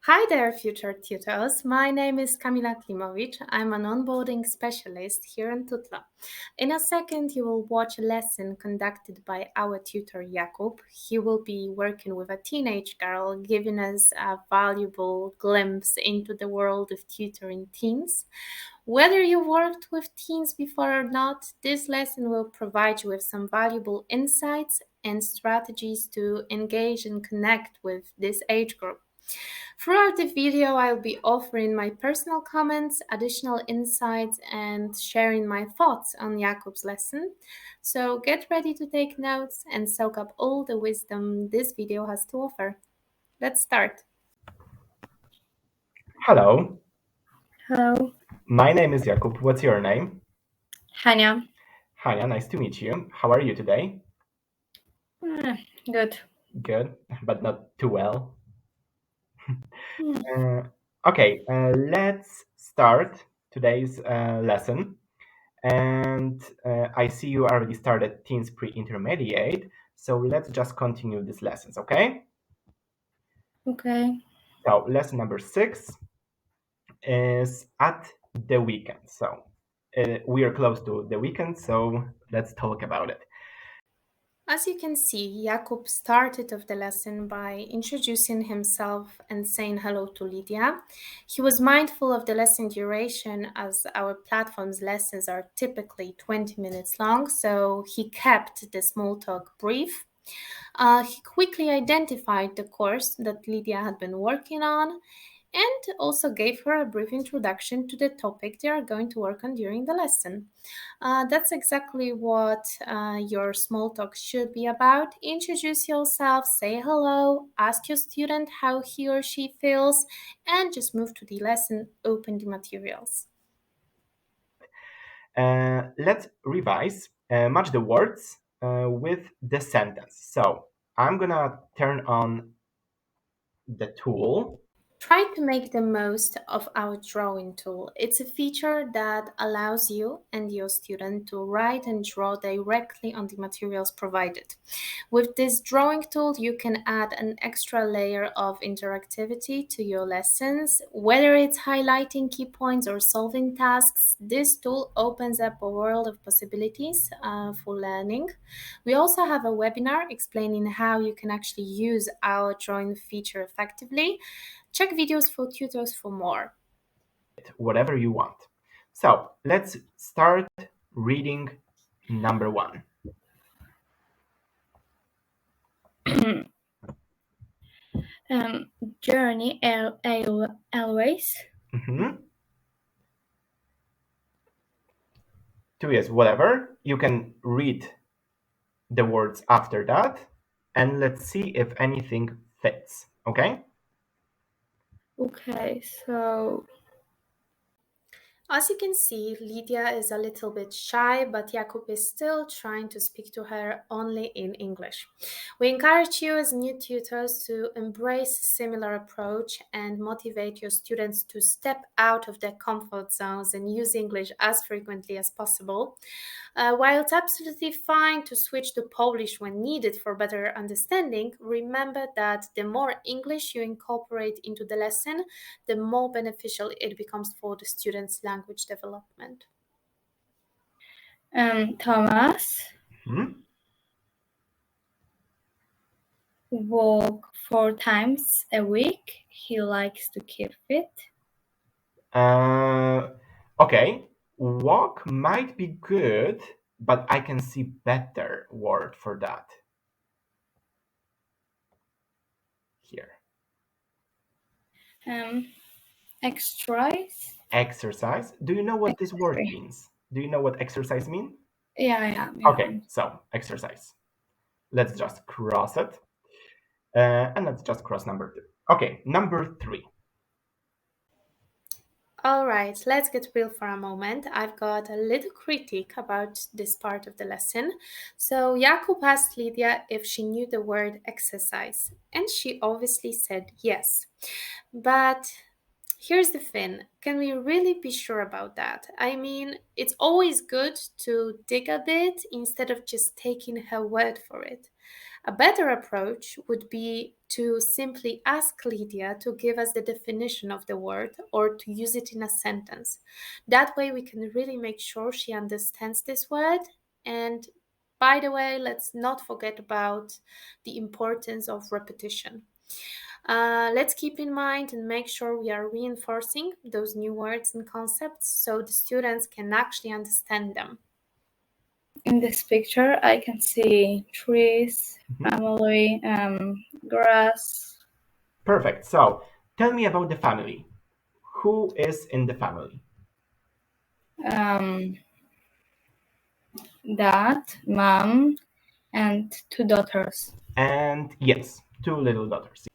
Hi there, future tutors. My name is Kamila Klimovic. I'm an onboarding specialist here in Tutla. In a second, you will watch a lesson conducted by our tutor Jakub. He will be working with a teenage girl, giving us a valuable glimpse into the world of tutoring teens. Whether you worked with teens before or not, this lesson will provide you with some valuable insights and strategies to engage and connect with this age group. Throughout the video, I'll be offering my personal comments, additional insights, and sharing my thoughts on Jakob's lesson. So get ready to take notes and soak up all the wisdom this video has to offer. Let's start. Hello, Hello, my name is Jakub. What's your name? Hania. Hania, nice to meet you. How are you today? Good. Good, but not too well. Mm, Let's start today's lesson. And I see you already started Teens Pre-Intermediate, so let's just continue these lessons, okay? Okay. So lesson number 6 is at the weekend. So we are close to the weekend, so let's talk about it. As you can see, Jakub started off the lesson by introducing himself and saying hello to Lydia. He was mindful of the lesson duration as our platform's lessons are typically 20 minutes long, so he kept the small talk brief. He quickly identified the course that Lydia had been working on and also gave her a brief introduction to the topic they are going to work on during the lesson. That's exactly what your small talk should be about. Introduce yourself, say hello, ask your student how he or she feels, and just move to the lesson, open the materials. Let's revise, match the words with the sentence. So I'm gonna turn on the tool. Try to make the most of our drawing tool. It's a feature that allows you and your student to write and draw directly on the materials provided. With this drawing tool, you can add an extra layer of interactivity to your lessons. Whether it's highlighting key points or solving tasks, this tool opens up a world of possibilities for learning. We also have a webinar explaining how you can actually use our drawing feature effectively. Check videos for tutors for more. Whatever you want. So let's start reading number 1. Journey always. Mm-hmm. 2 is whatever. You can read the words after that, and let's see if anything fits. Okay? Okay, so As you can see, Lydia is a little bit shy, but Jakub is still trying to speak to her only in English. We encourage you as new tutors to embrace a similar approach and motivate your students to step out of their comfort zones and use English as frequently as possible. While it's absolutely fine to switch to Polish when needed for better understanding, remember that the more English you incorporate into the lesson, the more beneficial it becomes for the student's language development. Thomas Mm-hmm. walk 4 times a week. He likes to keep fit. Okay, walk might be good, but I can see better word for that here. Exercise. Exercise. Do you know what this word means? Do you know what exercise means? Yeah. Okay, so exercise. Let's just cross it. And let's just cross number 2. Okay, number 3. All right, let's get real for a moment. I've got a little critique about this part of the lesson. So Jakub asked Lydia if she knew the word exercise, and she obviously said yes. But here's the thing, can we really be sure about that? I mean, it's always good to dig a bit instead of just taking her word for it. A better approach would be to simply ask Lydia to give us the definition of the word or to use it in a sentence. That way, we can really make sure she understands this word. And by the way, let's not forget about the importance of repetition. Let's keep in mind and make sure we are reinforcing those new words and concepts so the students can actually understand them. In this picture, I can see trees, family, grass. Perfect. So tell me about the family. Who is in the family? Dad, mom, and 2 daughters. And yes, two little daughters.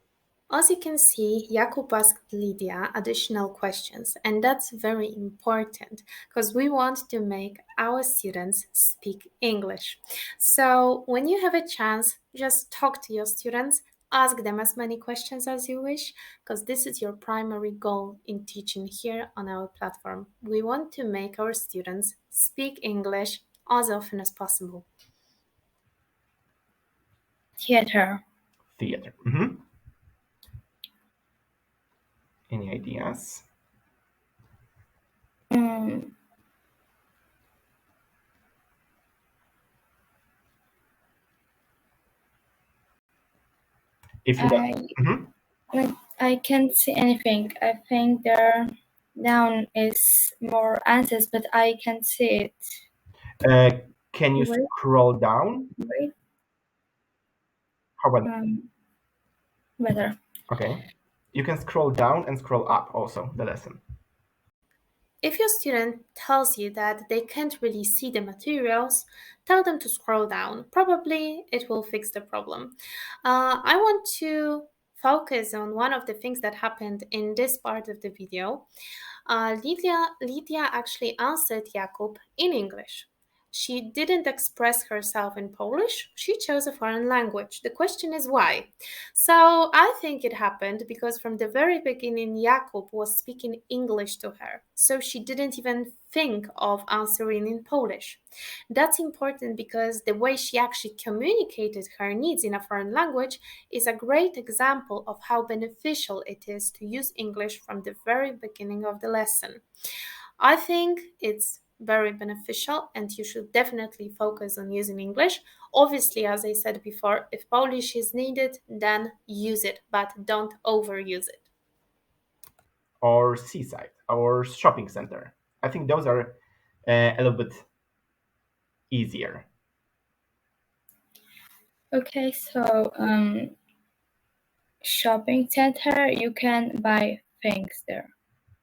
As you can see, Jakub asked Lydia additional questions, and that's very important because we want to make our students speak English. So when you have a chance, just talk to your students, ask them as many questions as you wish, because this is your primary goal in teaching here on our platform. We want to make our students speak English as often as possible. Theater. Theater. Any ideas? If you don't, I can't see anything. I think there down is more answers, but I can't see it. can you Wait. scroll down? Wait. How about Better. okay? You can scroll down and scroll up also the lesson. If your student tells you that they can't really see the materials, tell them to scroll down. Probably it will fix the problem. I want to focus on one of the things that happened in this part of the video. Lydia actually answered Jakub in English. She didn't express herself in Polish. She chose a foreign language. The question is why? So I think it happened because from the very beginning, Jakub was speaking English to her. So she didn't even think of answering in Polish. That's important because the way she actually communicated her needs in a foreign language is a great example of how beneficial it is to use English from the very beginning of the lesson. I think it's very beneficial and you should definitely focus on using English. Obviously, as I said before, if Polish is needed, then use it, but don't overuse it. Or seaside or shopping center. I think those are a little bit easier. Okay, so shopping center, you can buy things there.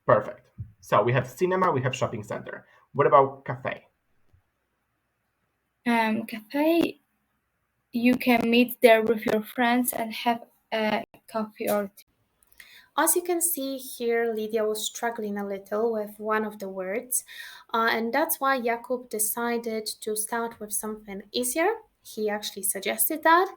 Perfect. So we have cinema, we have shopping center. What about cafe? Cafe, you can meet there with your friends and have a coffee or tea. As you can see here, Lydia was struggling a little with one of the words, and that's why Jakub decided to start with something easier. He actually suggested that.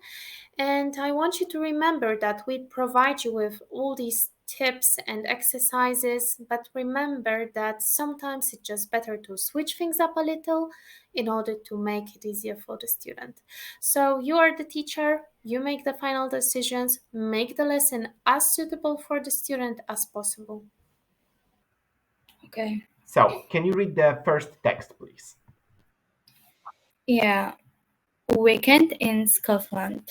And I want you to remember that we provide you with all these tips and exercises, but remember that sometimes it's just better to switch things up a little in order to make it easier for the student. So you are the teacher, you make the final decisions, make the lesson as suitable for the student as possible. Okay. So can you read the first text, please? Yeah. Weekend in Scotland.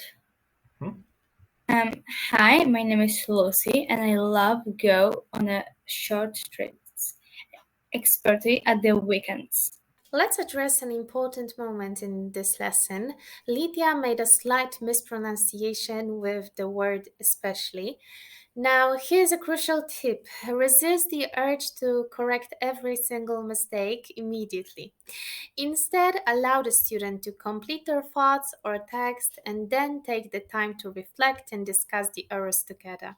Hi, my name is Lucy, and I love go on a short trips, especially at the weekends. Let's address an important moment in this lesson. Lydia made a slight mispronunciation with the word especially. Now, here's a crucial tip. Resist the urge to correct every single mistake immediately. Instead, allow the student to complete their thoughts or text and then take the time to reflect and discuss the errors together.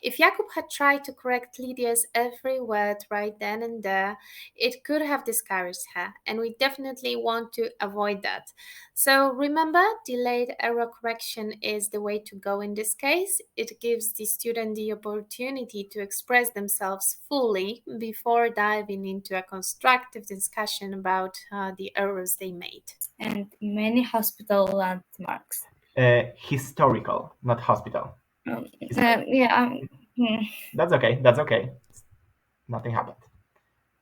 If Jakub had tried to correct Lydia's every word right then and there, it could have discouraged her, and we definitely want to avoid that. So remember, delayed error correction is the way to go in this case. It gives the student the opportunity to express themselves fully before diving into a constructive discussion about the errors they made. And many hospital landmarks. Historical, not hospital. Um, Historical. yeah. Hmm. That's okay. That's okay. Nothing happened.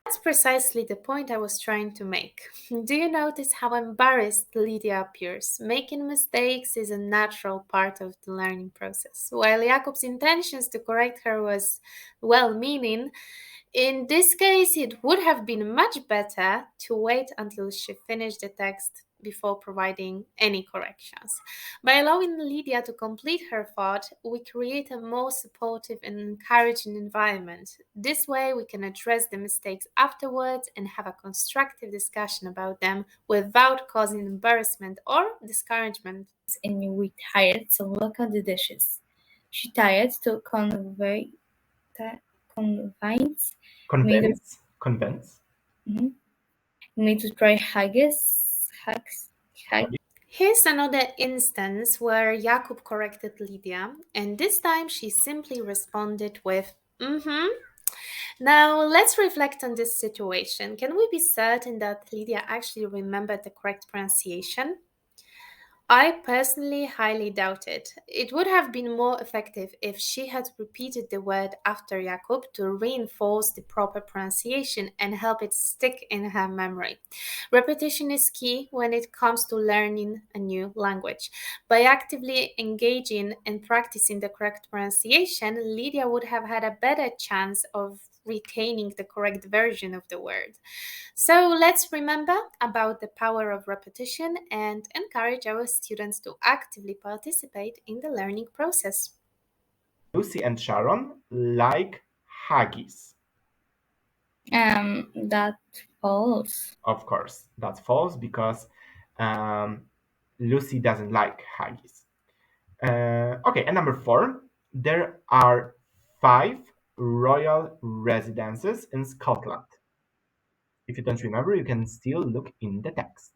That's precisely the point I was trying to make. Do you notice how embarrassed Lydia appears? Making mistakes is a natural part of the learning process. While Jakob's intentions to correct her was well meaning, in this case, it would have been much better to wait until she finished the text before providing any corrections. By allowing Lydia to complete her thought, we create a more supportive and encouraging environment. This way, we can address the mistakes afterwards and have a constructive discussion about them without causing embarrassment or discouragement. And we tired, so look at the dishes. She tired to convince me to Convince. mhm, me to try haggis. Here's another instance where Jakub corrected Lydia, and this time she simply responded with, mm-hmm. Now let's reflect on this situation. Can we be certain that Lydia actually remembered the correct pronunciation? I personally highly doubt it. It would have been more effective if she had repeated the word after Jakob to reinforce the proper pronunciation and help it stick in her memory. Repetition is key when it comes to learning a new language. By actively engaging and practicing the correct pronunciation, Lydia would have had a better chance of retaining the correct version of the word. So let's remember about the power of repetition and encourage our students to actively participate in the learning process. Lucy and Sharon like haggis. That false. Of course, that's false because um, Lucy doesn't like haggis. Okay, and number 4, there are 5 royal residences in Scotland. If you don't remember, you can still look in the text.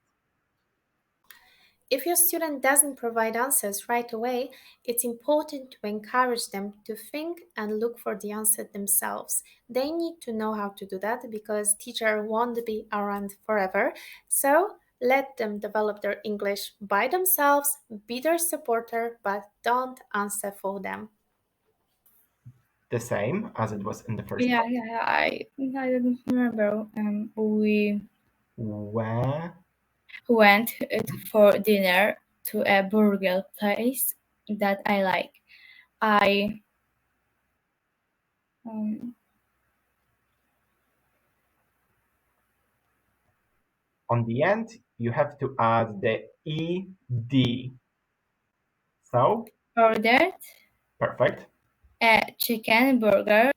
If your student doesn't provide answers right away, it's important to encourage them to think and look for the answer themselves. They need to know how to do that because teacher won't be around forever. So let them develop their English by themselves, be their supporter, but don't answer for them. The same as it was in the first Yeah, part. yeah. I don't remember. We Where went for dinner to a burger place that I like. I um, on the end you have to add the ed. So ordered perfect. a chicken burger.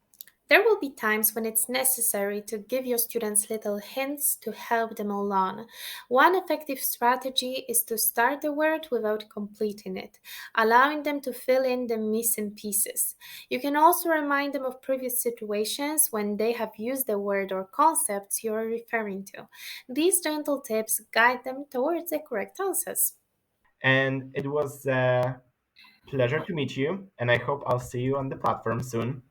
There will be times when it's necessary to give your students little hints to help them along. One effective strategy is to start the word without completing it, allowing them to fill in the missing pieces. You can also remind them of previous situations when they have used the word or concepts you are referring to. These gentle tips guide them towards the correct answers. And it was a pleasure to meet you, and I hope I'll see you on the platform soon.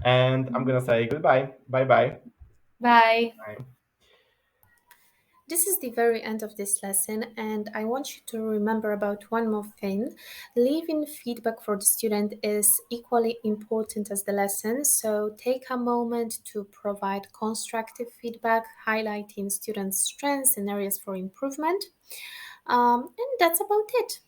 And I'm gonna say goodbye. Bye bye. Bye. Bye. This is the very end of this lesson, and I want you to remember about one more thing. Leaving feedback for the student is equally important as the lesson, so take a moment to provide constructive feedback, highlighting students' strengths and areas for improvement. And that's about it.